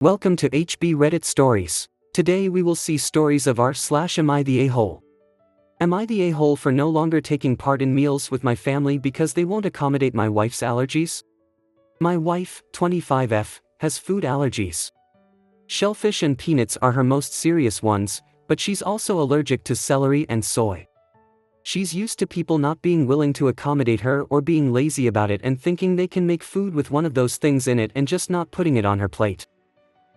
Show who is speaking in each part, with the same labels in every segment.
Speaker 1: Welcome to HB Reddit Stories. Today we will see stories of r/am I the a-hole. Am I the a-hole for no longer taking part in meals with my family because they won't accommodate my wife's allergies? My wife, 25F, has food allergies. Shellfish and peanuts are her most serious ones, but she's also allergic to celery and soy. She's used to people not being willing to accommodate her or being lazy about it and thinking they can make food with one of those things in it and just not putting it on her plate.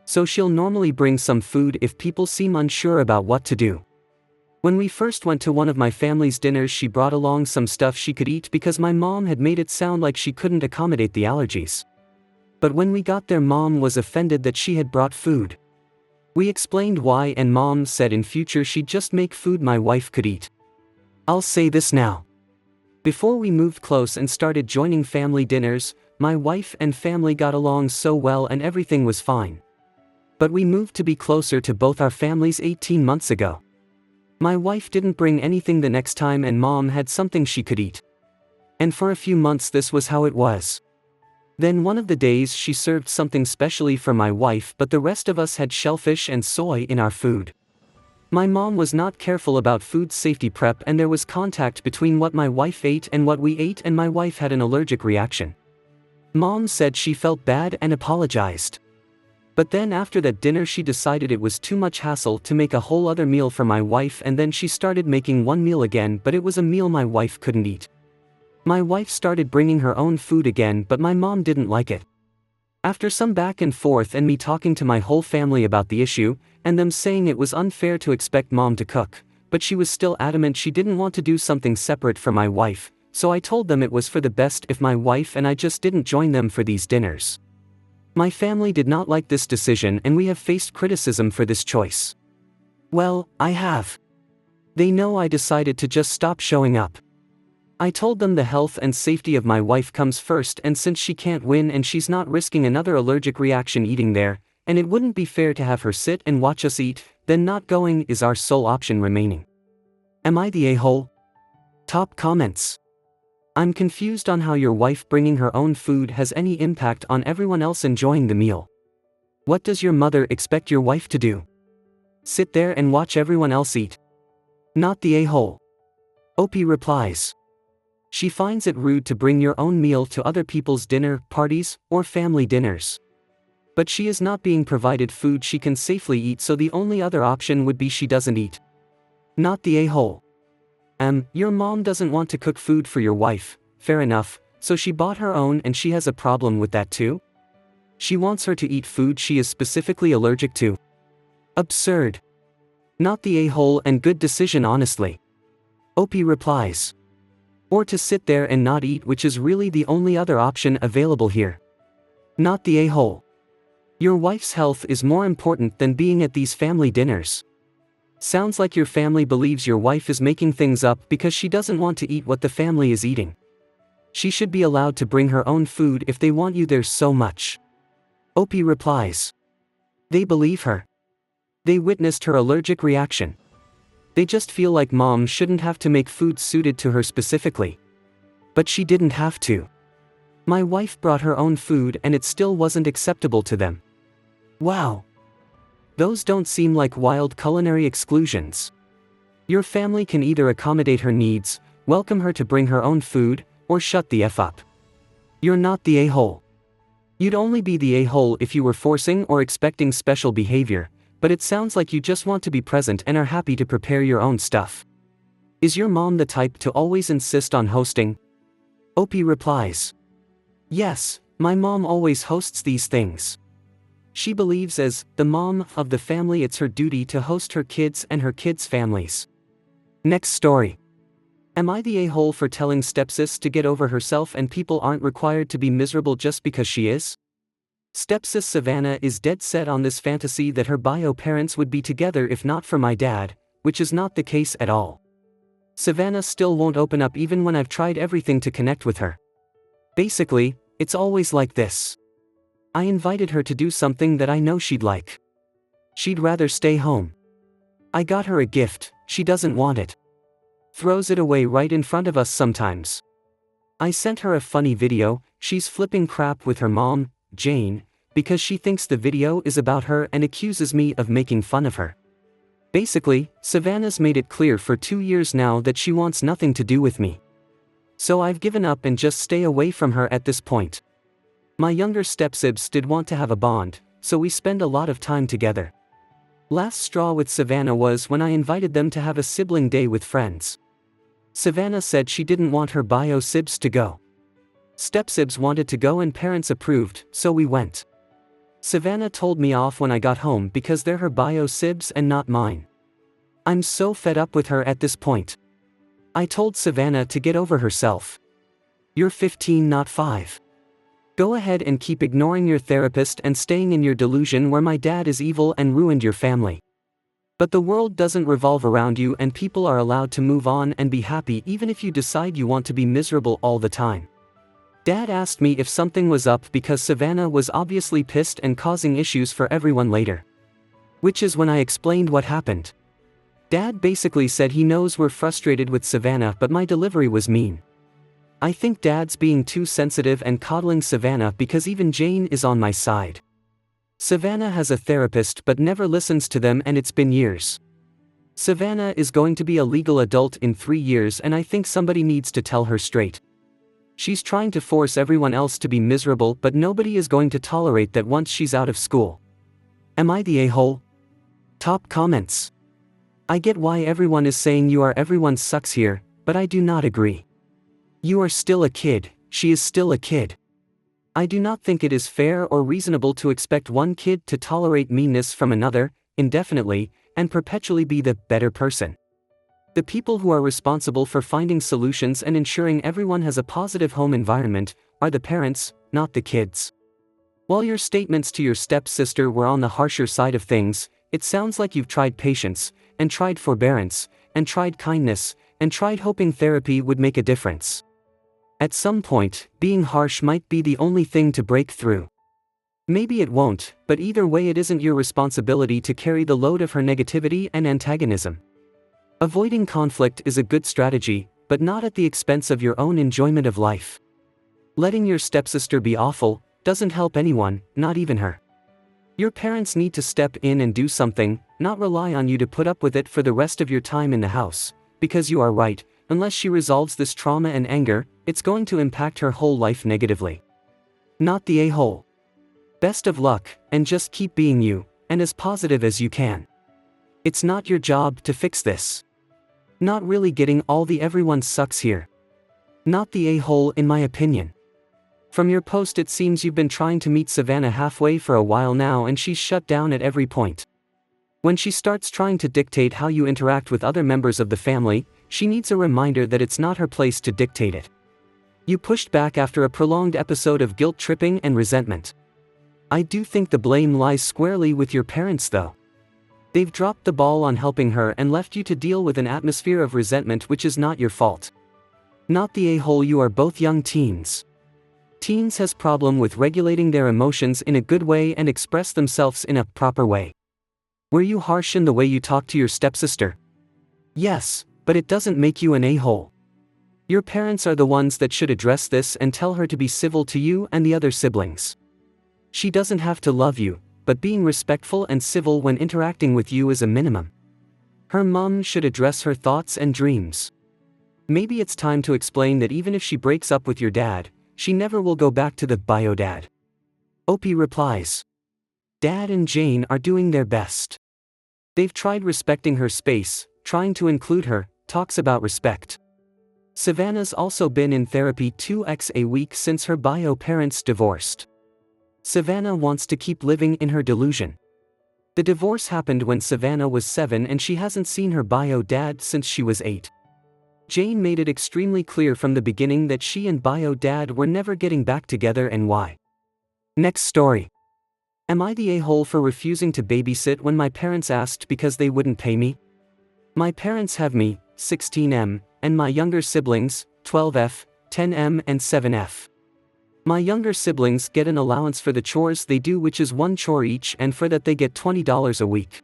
Speaker 1: So she'll normally bring some food if people seem unsure about what to do. When we first went to one of my family's dinners, she brought along some stuff she could eat because my mom had made it sound like she couldn't accommodate the allergies. But when we got there, Mom was offended that she had brought food. We explained why and Mom said in future she'd just make food my wife could eat. I'll say this now. Before we moved close and started joining family dinners, my wife and family got along so well and everything was fine. But we moved to be closer to both our families 18 months ago. My wife didn't bring anything the next time and Mom had something she could eat. And for a few months this was how it was. Then one of the days she served something specially for my wife, but the rest of us had shellfish and soy in our food. My mom was not careful about food safety prep and there was contact between what my wife ate and what we ate and my wife had an allergic reaction. Mom said she felt bad and apologized. But then after that dinner she decided it was too much hassle to make a whole other meal for my wife, and then she started making one meal again, but it was a meal my wife couldn't eat. My wife started bringing her own food again, but my mom didn't like it. After some back and forth and me talking to my whole family about the issue, and them saying it was unfair to expect Mom to cook, but she was still adamant she didn't want to do something separate for my wife, so I told them it was for the best if my wife and I just didn't join them for these dinners. My family did not like this decision and we have faced criticism for this choice. Well, I have. They know I decided to just stop showing up. I told them the health and safety of my wife comes first, and since she can't win and she's not risking another allergic reaction eating there, and it wouldn't be fair to have her sit and watch us eat, then not going is our sole option remaining. Am I the a-hole? Top comments. I'm confused on how your wife bringing her own food has any impact on everyone else enjoying the meal. What does your mother expect your wife to do? Sit there and watch everyone else eat? Not the a-hole. OP replies. She finds it rude to bring your own meal to other people's dinner, parties, or family dinners. But she is not being provided food she can safely eat, so the only other option would be she doesn't eat. Not the a-hole. Your mom doesn't want to cook food for your wife, fair enough, so she bought her own and she has a problem with that too? She wants her to eat food she is specifically allergic to. Absurd. Not the a-hole and good decision honestly. OP replies. Or to sit there and not eat, which is really the only other option available here. Not the a-hole. Your wife's health is more important than being at these family dinners. Sounds like your family believes your wife is making things up because she doesn't want to eat what the family is eating. She should be allowed to bring her own food if they want you there so much. OP replies. They believe her. They witnessed her allergic reaction. They just feel like Mom shouldn't have to make food suited to her specifically. But she didn't have to. My wife brought her own food and it still wasn't acceptable to them. Wow. Those don't seem like wild culinary exclusions. Your family can either accommodate her needs, welcome her to bring her own food, or shut the F up. You're not the a-hole. You'd only be the a-hole if you were forcing or expecting special behavior, but it sounds like you just want to be present and are happy to prepare your own stuff. Is your mom the type to always insist on hosting? OP replies. Yes, my mom always hosts these things. She believes as the mom of the family it's her duty to host her kids and her kids' families. Next story. Am I the a-hole for telling stepsis to get over herself and people aren't required to be miserable just because she is? Stepsis Savannah is dead set on this fantasy that her bio parents would be together if not for my dad, which is not the case at all. Savannah still won't open up even when I've tried everything to connect with her. Basically, it's always like this. I invited her to do something that I know she'd like. She'd rather stay home. I got her a gift, she doesn't want it. Throws it away right in front of us sometimes. I sent her a funny video, she's flipping crap with her mom, Jane, because she thinks the video is about her and accuses me of making fun of her. Basically, Savannah's made it clear for 2 years now that she wants nothing to do with me. So I've given up and just stay away from her at this point. My younger stepsibs did want to have a bond, so we spend a lot of time together. Last straw with Savannah was when I invited them to have a sibling day with friends. Savannah said she didn't want her bio sibs to go. Stepsibs wanted to go and parents approved, so we went. Savannah told me off when I got home because they're her bio sibs and not mine. I'm so fed up with her at this point. I told Savannah to get over herself. You're 15, not 5. Go ahead and keep ignoring your therapist and staying in your delusion where my dad is evil and ruined your family. But the world doesn't revolve around you and people are allowed to move on and be happy even if you decide you want to be miserable all the time. Dad asked me if something was up because Savannah was obviously pissed and causing issues for everyone later. Which is when I explained what happened. Dad basically said he knows we're frustrated with Savannah, but my delivery was mean. I think Dad's being too sensitive and coddling Savannah because even Jane is on my side. Savannah has a therapist but never listens to them and it's been years. Savannah is going to be a legal adult in 3 years and I think somebody needs to tell her straight. She's trying to force everyone else to be miserable, but nobody is going to tolerate that once she's out of school. Am I the a-hole? Top comments. I get why everyone is saying everyone sucks here, but I do not agree. You are still a kid, she is still a kid. I do not think it is fair or reasonable to expect one kid to tolerate meanness from another, indefinitely, and perpetually be the better person. The people who are responsible for finding solutions and ensuring everyone has a positive home environment are the parents, not the kids. While your statements to your stepsister were on the harsher side of things, it sounds like you've tried patience, and tried forbearance, and tried kindness, and tried hoping therapy would make a difference. At some point, being harsh might be the only thing to break through. Maybe it won't, but either way it isn't your responsibility to carry the load of her negativity and antagonism. Avoiding conflict is a good strategy, but not at the expense of your own enjoyment of life. Letting your stepsister be awful doesn't help anyone, not even her. Your parents need to step in and do something, not rely on you to put up with it for the rest of your time in the house, because you are right, unless she resolves this trauma and anger, it's going to impact her whole life negatively. Not the a-hole. Best of luck, and just keep being you, and as positive as you can. It's not your job to fix this. Not really getting all the everyone sucks here. Not the a-hole in my opinion. From your post it seems you've been trying to meet Savannah halfway for a while now and she's shut down at every point. When she starts trying to dictate how you interact with other members of the family, she needs a reminder that it's not her place to dictate it. You pushed back after a prolonged episode of guilt tripping and resentment. I do think the blame lies squarely with your parents though. They've dropped the ball on helping her and left you to deal with an atmosphere of resentment which is not your fault. Not the a-hole, you are both young teens. Teens has problem with regulating their emotions in a good way and express themselves in a proper way. Were you harsh in the way you talked to your stepsister? Yes, but it doesn't make you an a-hole. Your parents are the ones that should address this and tell her to be civil to you and the other siblings. She doesn't have to love you, but being respectful and civil when interacting with you is a minimum. Her mom should address her thoughts and dreams. Maybe it's time to explain that even if she breaks up with your dad, she never will go back to the bio dad. Opie replies. Dad and Jane are doing their best. They've tried respecting her space, trying to include her, talks about respect. Savannah's also been in therapy 2x a week since her bio parents divorced. Savannah wants to keep living in her delusion. The divorce happened when Savannah was 7 and she hasn't seen her bio dad since she was 8. Jane made it extremely clear from the beginning that she and bio dad were never getting back together and why. Next story. Am I the a-hole for refusing to babysit when my parents asked because they wouldn't pay me? My parents have me, 16M, and my younger siblings, 12F, 10M and 7F. My younger siblings get an allowance for the chores they do, which is 1 chore each, and for that they get $20 a week.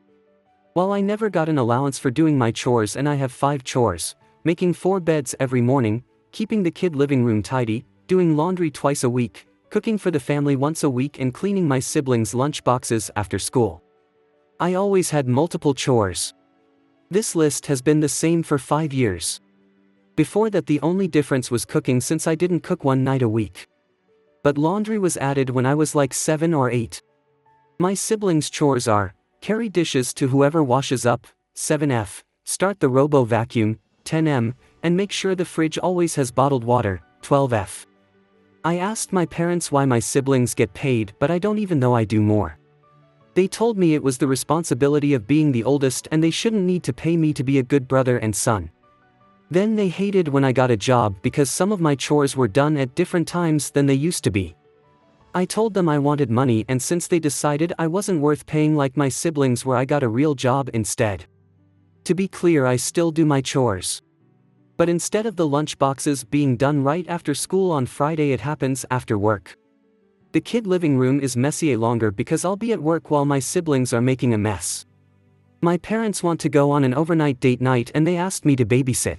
Speaker 1: While I never got an allowance for doing my chores and I have 5 chores, making 4 beds every morning, keeping the kid living room tidy, doing laundry twice a week, cooking for the family once a week and cleaning my siblings' lunch boxes after school. I always had multiple chores. This list has been the same for 5 years. Before that, the only difference was cooking, since I didn't cook one night a week. But laundry was added when I was like 7 or 8. My siblings' chores are: carry dishes to whoever washes up, 7F, start the robo vacuum, 10M, and make sure the fridge always has bottled water, 12F. I asked my parents why my siblings get paid, but I don't even know I do more. They told me it was the responsibility of being the oldest and they shouldn't need to pay me to be a good brother and son. Then they hated when I got a job because some of my chores were done at different times than they used to be. I told them I wanted money, and since they decided I wasn't worth paying like my siblings were, I got a real job instead. To be clear, I still do my chores. But instead of the lunch boxes being done right after school on Friday, it happens after work. The kid living room is messy longer because I'll be at work while my siblings are making a mess. My parents want to go on an overnight date night and they asked me to babysit.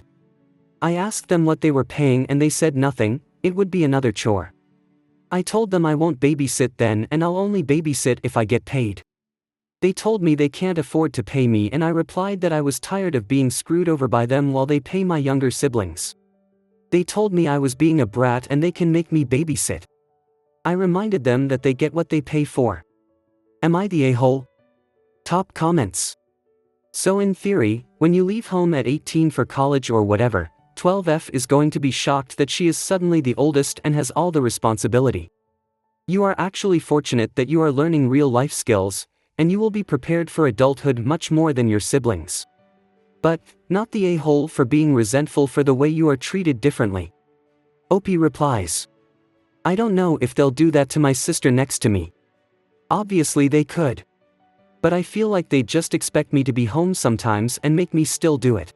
Speaker 1: I asked them what they were paying and they said nothing, it would be another chore. I told them I won't babysit then, and I'll only babysit if I get paid. They told me they can't afford to pay me, and I replied that I was tired of being screwed over by them while they pay my younger siblings. They told me I was being a brat and they can make me babysit. I reminded them that they get what they pay for. Am I the a-hole? Top comments. So in theory, when you leave home at 18 for college or whatever, 12F is going to be shocked that she is suddenly the oldest and has all the responsibility. You are actually fortunate that you are learning real life skills, and you will be prepared for adulthood much more than your siblings. But, not the a-hole for being resentful for the way you are treated differently. OP replies. I don't know if they'll do that to my sister next to me. Obviously they could. But I feel like they just expect me to be home sometimes and make me still do it.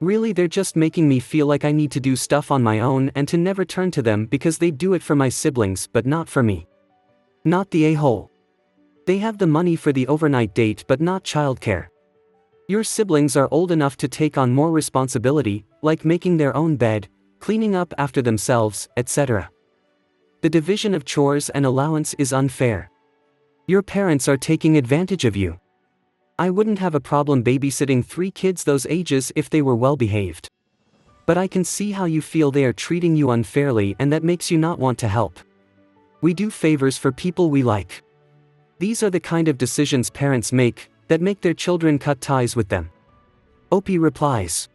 Speaker 1: Really, they're just making me feel like I need to do stuff on my own and to never turn to them because they do it for my siblings but not for me. Not the a-hole. They have the money for the overnight date but not childcare. Your siblings are old enough to take on more responsibility, like making their own bed, cleaning up after themselves, etc. The division of chores and allowance is unfair. Your parents are taking advantage of you. I wouldn't have a problem babysitting 3 kids those ages if they were well behaved. But I can see how you feel they are treating you unfairly, and that makes you not want to help. We do favors for people we like. These are the kind of decisions parents make that make their children cut ties with them. OP replies.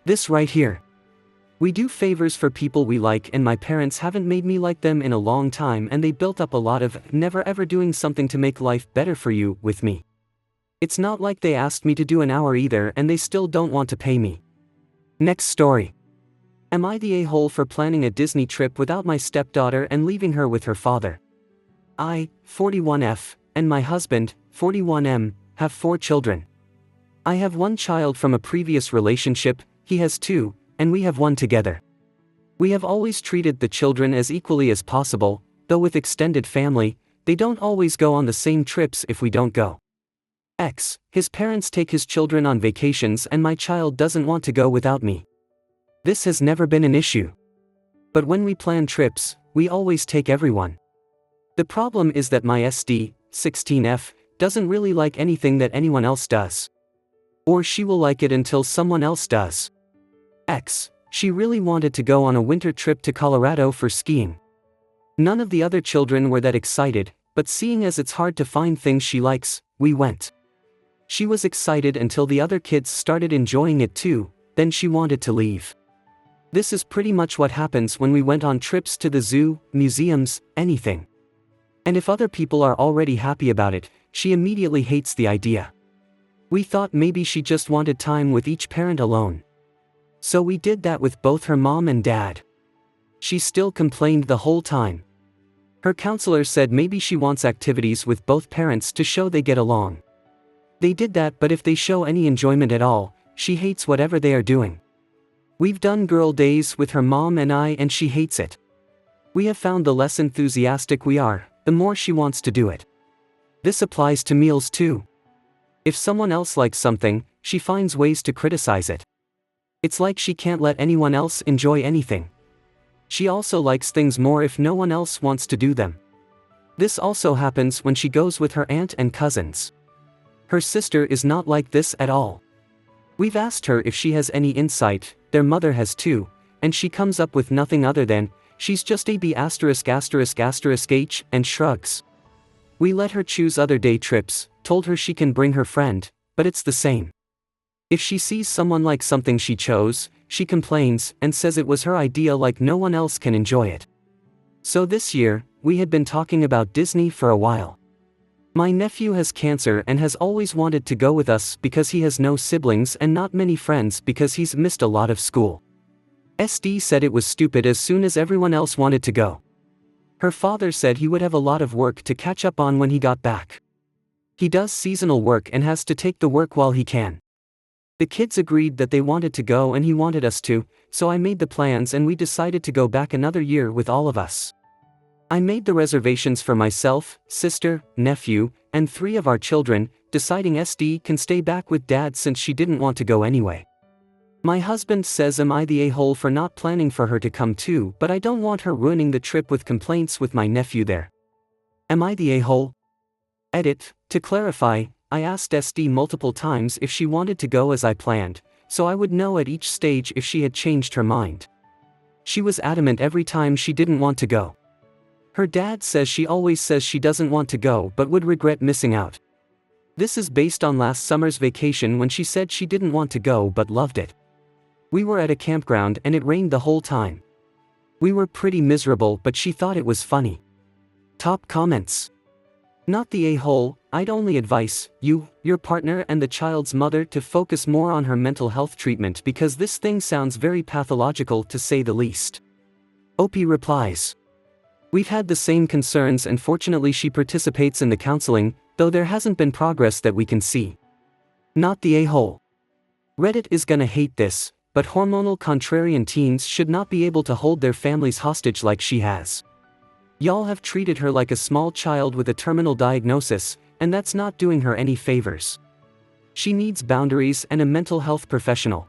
Speaker 1: This right here. We do favors for people we like, and my parents haven't made me like them in a long time, and they built up a lot of never ever doing something to make life better for you with me. It's not like they asked me to do an hour either, and they still don't want to pay me. Next story. Am I the a-hole for planning a Disney trip without my stepdaughter and leaving her with her father? I, 41F, and my husband, 41M, have 4 children. I have 1 child from a previous relationship, he has 2, and we have 1 together. We have always treated the children as equally as possible, though with extended family, they don't always go on the same trips if we don't go. His parents take his children on vacations and my child doesn't want to go without me. This has never been an issue. But when we plan trips, we always take everyone. The problem is that my SD, 16F, doesn't really like anything that anyone else does. Or she will like it until someone else does. She really wanted to go on a winter trip to Colorado for skiing. None of the other children were that excited, but seeing as it's hard to find things she likes, we went. She was excited until the other kids started enjoying it too, then she wanted to leave. This is pretty much what happens when we went on trips to the zoo, museums, anything. And if other people are already happy about it, she immediately hates the idea. We thought maybe she just wanted time with each parent alone. So we did that with both her mom and dad. She still complained the whole time. Her counselor said maybe she wants activities with both parents to show they get along. They did that, but if they show any enjoyment at all, she hates whatever they are doing. We've done girl days with her mom and I, and she hates it. We have found the less enthusiastic we are, the more she wants to do it. This applies to meals too. If someone else likes something, she finds ways to criticize it. It's like she can't let anyone else enjoy anything. She also likes things more if no one else wants to do them. This also happens when she goes with her aunt and cousins. Her sister is not like this at all. We've asked her if she has any insight, their mother has too, and she comes up with nothing other than, she's just a B****** H, and shrugs. We let her choose other day trips, told her she can bring her friend, but it's the same. If she sees someone like something she chose, she complains and says it was her idea like no one else can enjoy it. So this year, we had been talking about Disney for a while. My nephew has cancer and has always wanted to go with us because he has no siblings and not many friends because he's missed a lot of school. SD said it was stupid as soon as everyone else wanted to go. Her father said he would have a lot of work to catch up on when he got back. He does seasonal work and has to take the work while he can. The kids agreed that they wanted to go and he wanted us to, so I made the plans and we decided to go back another year with all of us. I made the reservations for myself, sister, nephew, and 3 of our children, deciding SD can stay back with dad since she didn't want to go anyway. My husband says am I the a-hole for not planning for her to come too, but I don't want her ruining the trip with complaints with my nephew there. Am I the a-hole? Edit, to clarify, I asked SD multiple times if she wanted to go as I planned, so I would know at each stage if she had changed her mind. She was adamant every time she didn't want to go. Her dad says she always says she doesn't want to go but would regret missing out. This is based on last summer's vacation when she said she didn't want to go but loved it. We were at a campground and it rained the whole time. We were pretty miserable but she thought it was funny. Top comments. Not the a-hole, I'd only advise you, your partner and the child's mother to focus more on her mental health treatment because this thing sounds very pathological to say the least. OP replies. We've had the same concerns and fortunately she participates in the counseling, though there hasn't been progress that we can see. Not the a-hole. Reddit is gonna hate this, but hormonal contrarian teens should not be able to hold their families hostage like she has. Y'all have treated her like a small child with a terminal diagnosis, and that's not doing her any favors. She needs boundaries and a mental health professional.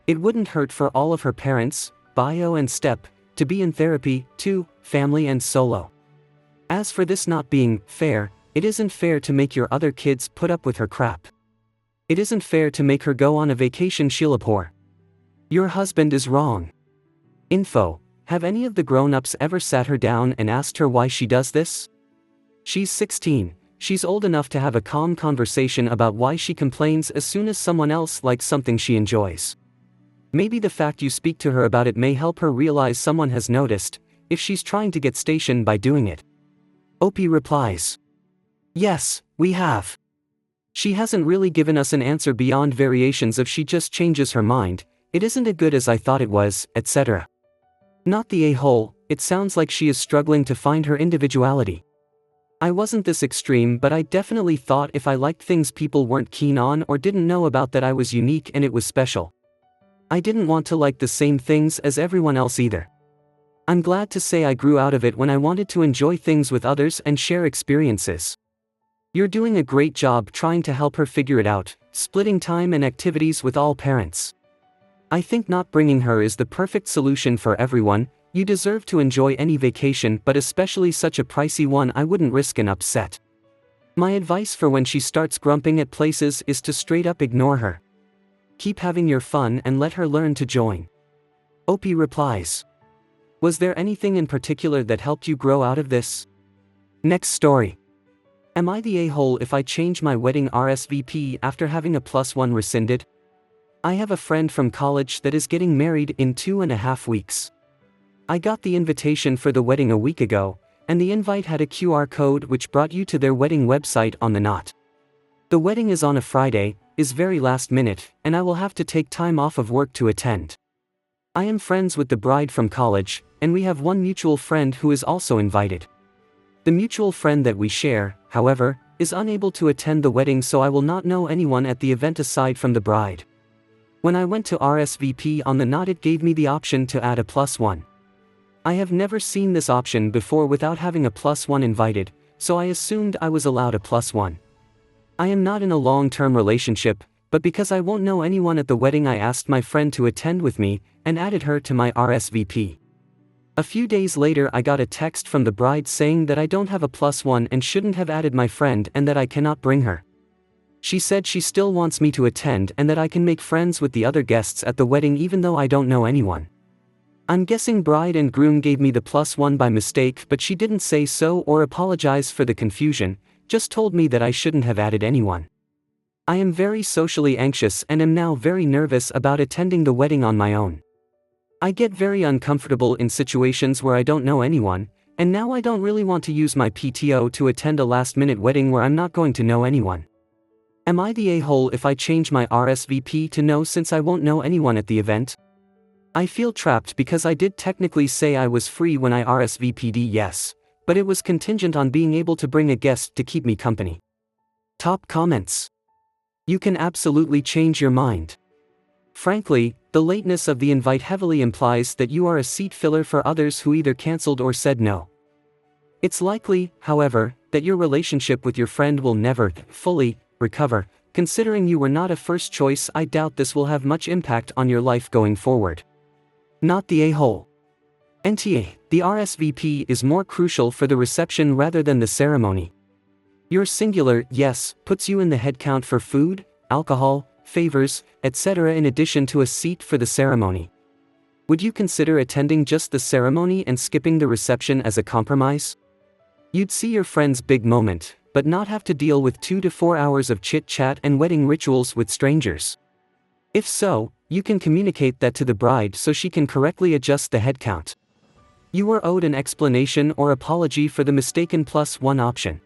Speaker 1: It wouldn't hurt for all of her parents, bio and step, to be in therapy, too, family and solo. As for this not being fair, it isn't fair to make your other kids put up with her crap. It isn't fair to make her go on a vacation she'll abhor. Your husband is wrong. Info, have any of the grown-ups ever sat her down and asked her why she does this? She's 16, she's old enough to have a calm conversation about why she complains as soon as someone else likes something she enjoys. Maybe the fact you speak to her about it may help her realize someone has noticed, if she's trying to get stationed by doing it. OP replies. Yes, we have. She hasn't really given us an answer beyond variations of she just changes her mind, it isn't as good as I thought it was, etc. Not the a-hole, it sounds like she is struggling to find her individuality. I wasn't this extreme but I definitely thought if I liked things people weren't keen on or didn't know about that I was unique and it was special. I didn't want to like the same things as everyone else either. I'm glad to say I grew out of it when I wanted to enjoy things with others and share experiences. You're doing a great job trying to help her figure it out, splitting time and activities with all parents. I think not bringing her is the perfect solution for everyone. You deserve to enjoy any vacation but especially such a pricey one. I wouldn't risk an upset. My advice for when she starts grumping at places is to straight up ignore her. Keep having your fun and let her learn to join. OP replies. Was there anything in particular that helped you grow out of this? Next story. Am I the a-hole if I change my wedding RSVP after having a +1 rescinded? I have a friend from college that is getting married in 2.5 weeks. I got the invitation for the wedding a week ago, and the invite had a QR code which brought you to their wedding website on the knot. The wedding is on a Friday, is very last minute, and I will have to take time off of work to attend. I am friends with the bride from college, and we have one mutual friend who is also invited. The mutual friend that we share, however, is unable to attend the wedding, so I will not know anyone at the event aside from the bride. When I went to RSVP on the knot, it gave me the option to add a +1. I have never seen this option before without having a +1 invited, so I assumed I was allowed a +1. I am not in a long-term relationship, but because I won't know anyone at the wedding I asked my friend to attend with me, and added her to my RSVP. A few days later I got a text from the bride saying that I don't have a +1 and shouldn't have added my friend and that I cannot bring her. She said she still wants me to attend and that I can make friends with the other guests at the wedding even though I don't know anyone. I'm guessing bride and groom gave me the +1 by mistake, but she didn't say so or apologize for the confusion, just told me that I shouldn't have added anyone. I am very socially anxious and am now very nervous about attending the wedding on my own. I get very uncomfortable in situations where I don't know anyone, and now I don't really want to use my PTO to attend a last-minute wedding where I'm not going to know anyone. Am I the a-hole if I change my RSVP to no since I won't know anyone at the event? I feel trapped because I did technically say I was free when I RSVP'd yes, but it was contingent on being able to bring a guest to keep me company. Top comments. You can absolutely change your mind. Frankly, the lateness of the invite heavily implies that you are a seat filler for others who either cancelled or said no. It's likely, however, that your relationship with your friend will never fully recover. Considering you were not a first choice, I doubt this will have much impact on your life going forward. Not the a-hole. NTA, the RSVP is more crucial for the reception rather than the ceremony. Your singular yes puts you in the head count for food, alcohol, favors, etc. in addition to a seat for the ceremony. Would you consider attending just the ceremony and skipping the reception as a compromise? You'd see your friend's big moment, but not have to deal with 2 to 4 hours of chit-chat and wedding rituals with strangers. If so, you can communicate that to the bride so she can correctly adjust the head count. You are owed an explanation or apology for the mistaken +1 option.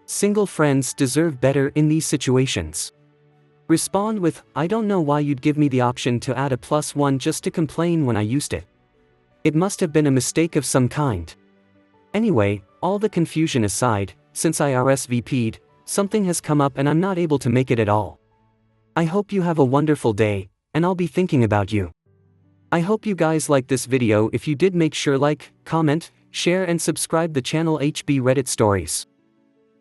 Speaker 1: Single friends deserve better in these situations. Respond with, I don't know why you'd give me the option to add a +1 just to complain when I used it. It must have been a mistake of some kind. Anyway, all the confusion aside, since I RSVP'd, something has come up and I'm not able to make it at all. I hope you have a wonderful day, and I'll be thinking about you. I hope you guys liked this video. If you did, make sure like, comment, share and subscribe the channel HB Reddit Stories.